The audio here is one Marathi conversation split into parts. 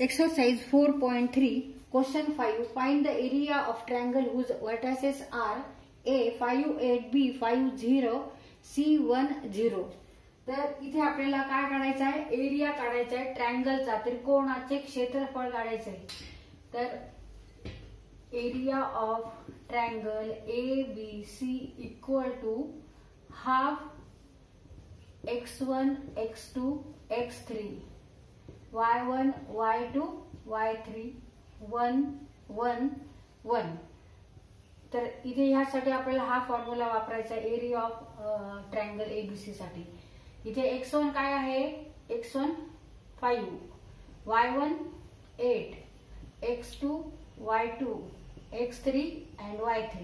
Exercise 4.3, question 5. Find the area of triangle whose vertices are A 5, 8, B 5, 0, C 1, 0. तर इथे आपल्याला काय काढायचं आहे? एरिया काढायचा आहे ट्रायंगलचा, त्रिकोणाचे क्षेत्रफळ काढायचे आहे. तर area of triangle ABC equal to half x1 x2 x3 y1 y2 y3 1 1 1. तर इथे ह्यासाठी आपल्याला हा फॉर्म्युला वापरायचा आहे एरिया ऑफ ट्रायंगल एबीसी साठी. इथे x1 काय आहे? x1 5, y1 8, x2 y2 x3 and y3.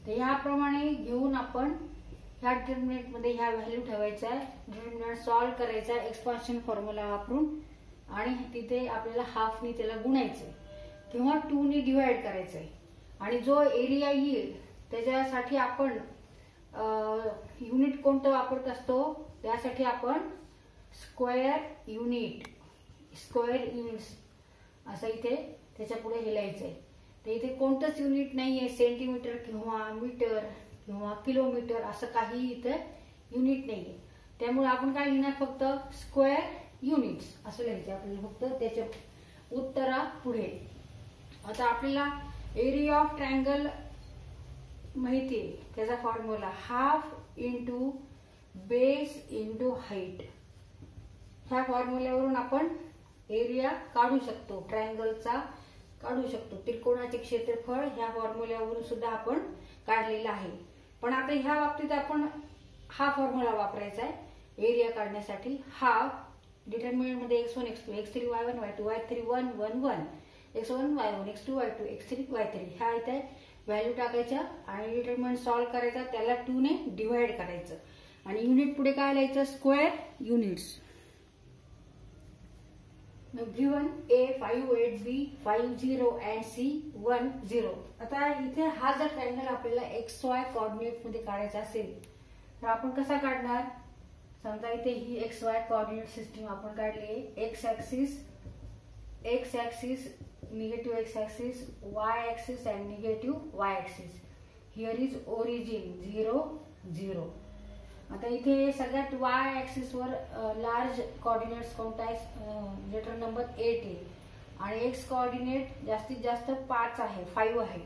तर ह्याप्रमाणे घेऊन आपण ह्या डिटर्मिनंट मध्ये ह्या व्हॅल्यू ठेवायच्या आहे. डिटर्मिनंट सॉल्व्ह करायचा एक्सपान्शन फॉर्म्युला वापरून आणि तिथे आपल्याला हाफ नी त्याला गुणायचंय किंवा 2 नी डिवाइड करायचंय. आणि जो एरिया येईल त्याच्यासाठी आपण युनिट कोणतं वापरत असतो? त्यासाठी आपण स्क्वेअर युनिट्स असं इथे त्याच्या पुढे हे लिहायचंय. तर इथे कोणतंच युनिट नाहीये, सेंटीमीटर किंवा मीटर किंवा किलोमीटर असं काही इथे युनिट नाहीये. त्यामुळे आपण काय लिहिणार? फक्त स्क्वेअर युनिट्स असं लिहायचं आपल्याला फक्त त्याच्या उत्तरा पुढे. आता आपल्याला एरिया ऑफ ट्रायंगल माहितीये, त्याचा formula half into base into height. ह्या फॉर्म्युल्यावरून आपण एरिया काढू शकतो, ट्रायंगलचा काढू शकतो. त्रिकोणाचे क्षेत्रफळ ह्या फॉर्म्युल्यावरून सुद्धा आपण काढलेलं आहे. पण आता ह्या बाबतीत आपण हा फॉर्म्युला वापरायचा आहे एरिया काढण्यासाठी. हाफ डिटर्मिनंट मध्ये x1 x2 x3 y1 y2 y3 1 1 1 x1 y1 x2 y2 x3 y3 ह्या इथे व्हॅल्यू टाकायच्या आणि डिटर्मिनंट सॉल्व्ह करायचा, त्याला 2 ने डिवाइड करायचं आणि युनिट पुढे काय लिहायचं? Square units. given A 5, 8, B 5, 0 and C 1, 0. आता इथे हा जर ट्रायंगल आपल्याला XY कोऑर्डिनेट मध्ये काढायचा असेल तर आपण कसा काढणार? समजा इथे ही XY कोऑर्डिनेट सिस्टीम आपण काढली. x axis negative x axis, y axis and negative y axis. Here is origin 0 0. आता इथे सगळ्यात y ऍक्सिस वर लार्ज कोऑर्डिनेट्स कोणता आहे? लेटर नंबर 8 आहे आणि x कोऑर्डिनेट जास्तीत जास्त 5 आहे, 5 आहे.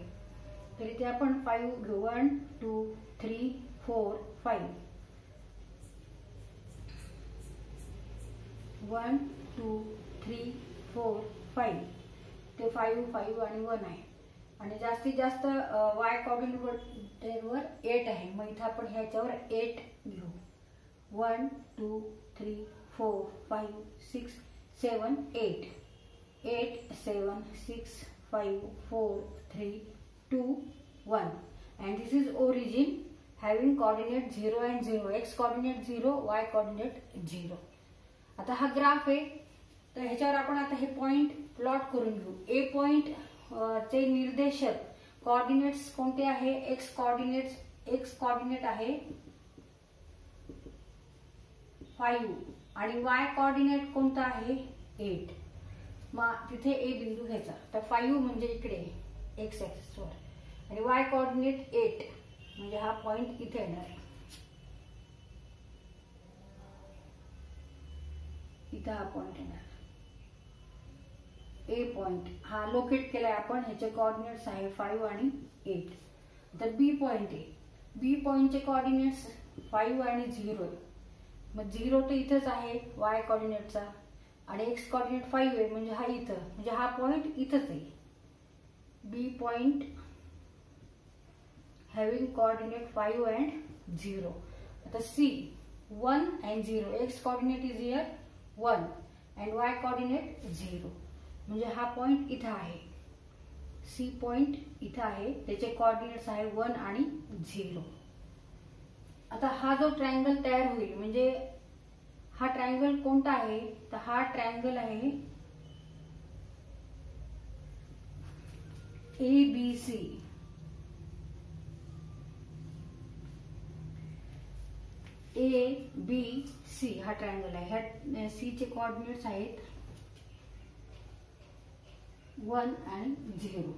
तर इथे आपण 5 घेऊ. 1 2 3 4 5. 1 2 3 4 5. ते 5 5 आणि 1 आहे आणि जास्तीत जास्त y कोऑर्डिनेट वर 8 आहे. मग इथे आपण ह्याच्यावर 8 घेऊ. 1 2 3 4 5 6 7 8. 8 7 6 5 4 3 2 1. and this is origin having coordinate 0 and 0. x coordinate 0, y coordinate 0. आता हा ग्राफ आहे, तर ह्याच्यावर आपण आता हे पॉइंट प्लॉट करून घेऊ. ए पॉइंट चे निर्देशक कोऑर्डिनेट्स कोणते आहे? एक्स कोऑर्डिनेट आहे 5 आणि y कोऑर्डिनेट कोणता आहे? 8. मग तिथे ए बिंदू घ्यायचा. तर 5 म्हणजे इकडे एक्स ऍक्सिस वर आणि y कोऑर्डिनेट 8 म्हणजे हा पॉइंट इथे येणार. इथे हा पॉइंट येणार. ए पॉइंट हा लोकेट केलाय आपण. ह्याचे कोऑर्डिनेट्स आहे 5 आणि 8. तर बी पॉइंट आहे. बी पॉइंटचे कोऑर्डिनेट्स 5 आणि 0 आहे. मग 0 तर इथंच आहे y कोऑर्डिनेटचा आणि x कोऑर्डिनेट 5 आहे म्हणजे हा इथं, म्हणजे हा पॉइंट इथंच आहे. बी पॉइंट हॅव्हिंग कोऑर्डिनेट 5 and 0. आता C 1 and 0. x coordinate is here 1 and y coordinate 0 म्हणजे हा पॉइंट इथं आहे. सी पॉइंट इथं आहे, त्याचे कोऑर्डिनेट्स आहे 1 आणि 0. आता हा जो ट्रायंगल तयार होईल म्हणजे हा ट्रायंगल कोणता आहे? तर हा ट्रायंगल आहे ABC. ABC हा ट्रायंगल आहे. ह्या सी चे कोऑर्डिनेट्स आहेत 1 आणि 0.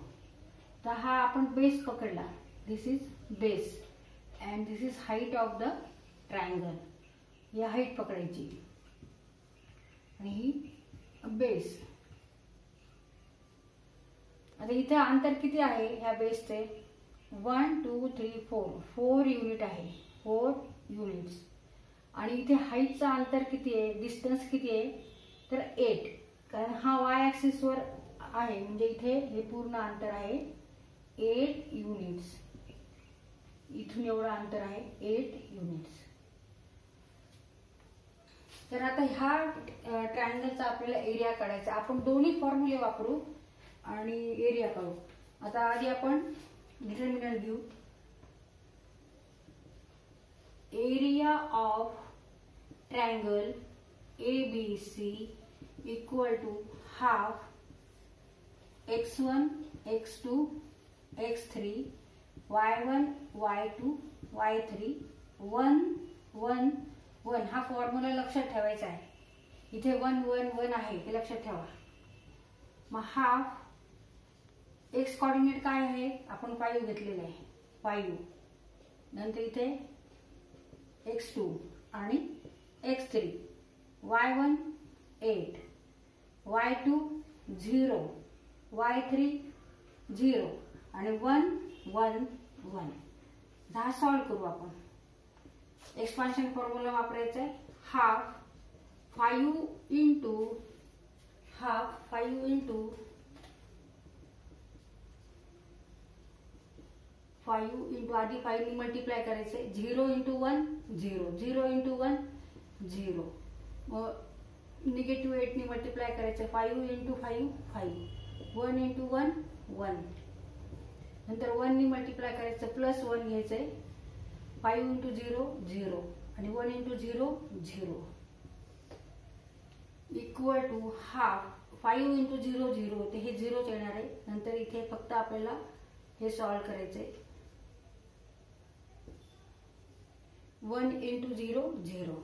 तर हा आपण बेस पकडला. This is base and this is height of the triangle. ही हाईट पकडायची आणि ही बेस. आता इथे अंतर किती आहे ह्या बेसचे? 1 2 3 4 युनिट आहे. 4 युनिट्स. आणि इथे हाईटचं अंतर किती आहे, डिस्टन्स किती आहे? तर 8. कारण हा वाय ॲक्सिस वर आहे म्हणजे इथे हे पूर्ण अंतर आहे 8 युनिट्स. इथून एवढं अंतर आहे 8 युनिट्स. तर आता ह्या ट्रायंगलचा आपल्याला एरिया काढायचा. आपण दोन्ही फॉर्म्युले वापरू आणि एरिया काढू. आता आधी आपण डिटर्मिनंट घेऊ. Area of triangle ABC equal to half x1 x2 x3 y1 y2 y3 1 1 1. हा फॉर्म्युला लक्षात ठेवायचा आहे. इथे 1 1 1 आहे ते लक्षात ठेवा. मग हाफ एक्स कॉर्डिनेट काय आहे? आपण 5 घेतलेले आहे. 5. नंतर इथे x2 आणि x3 y1 8 y2 0 y3 0 आणि 1 1 1. हा सॉल्व करू आपण. एक्सपान्शन फॉर्म्युला वापरायचा आहे. Half 5 into half 5 into 5 into आधी 5 ने मल्टिप्लाय करायचे. 0 इंटू 1 0 0 इंटू 1 0. मग निगेटिव्ह 8 ने मल्टिप्लाय करायचे. 5 इंटू 5 5 1 इंटू 1 1. नंतर 1 ने मल्टिप्लाय करायचं प्लस 1 घ्यायचंय. 5 इंटू 0 0 आणि 1 into 0 0 equal to half 5 into 0 0 ते हे 0 येणार आहे. नंतर इथे फक्त आपल्याला हे सॉल्व करायचंय. 1 into 0 0.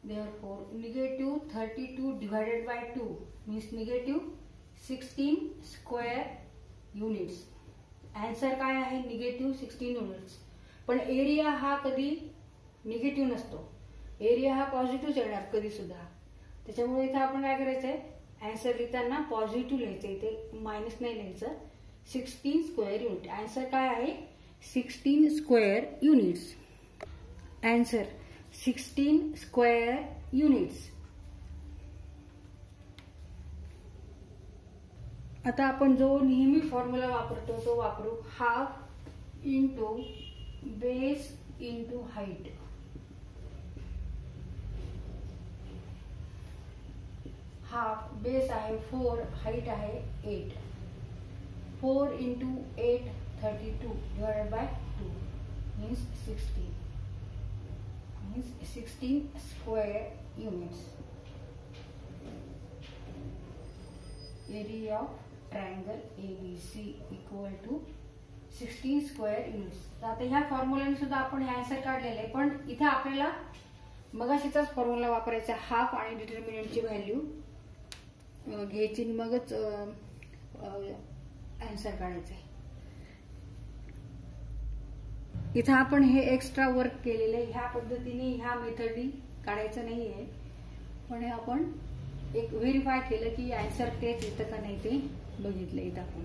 Therefore negative 32 divided by 2 means negative 16 square units. Answer काय आहे? Negative 16 units. पण एरिया हा कधी निगेटिव्ह नसतो. एरिया हा पॉझिटिव्ह येणार कधी सुद्धा. त्याच्यामुळे इथे आपण काय करायचंय? आन्सर लिहिताना पॉझिटिव्ह लिहायचं. इथे मायनस नाही लिहायचं. 16 स्क्वेअर युनिट. आन्सर काय आहे? 16 square units. Answer 16 square units. आता आपण जो नेहमी फॉर्म्युला वापरतो तो वापरू. Half into base into height. Half base आहे 4 हाईट आहे 8. 4 into 8 32 divided by 2 means 16. Means 16 square units. Area of triangle ABC equal to 16 square units. तर आता ह्या फॉर्म्युलाने सुद्धा आपण हे आन्सर काढलेले आहे. पण इथे आपल्याला मगाशीचाच फॉर्म्युला वापरायचा. हाफ आणि डिटर्मिनंटची व्हॅल्यू घ्यायची मगच आन्सर काढायचं आहे. इथं आपण हे एक्स्ट्रा वर्क केलेलं आहे. ह्या पद्धतीने ह्या मेथडनी काढायचं नाही आहे. पण हे आपण एक व्हेरीफाय केलं की आन्सर तेच येतं का नाही ते बघितलं इथं आपण.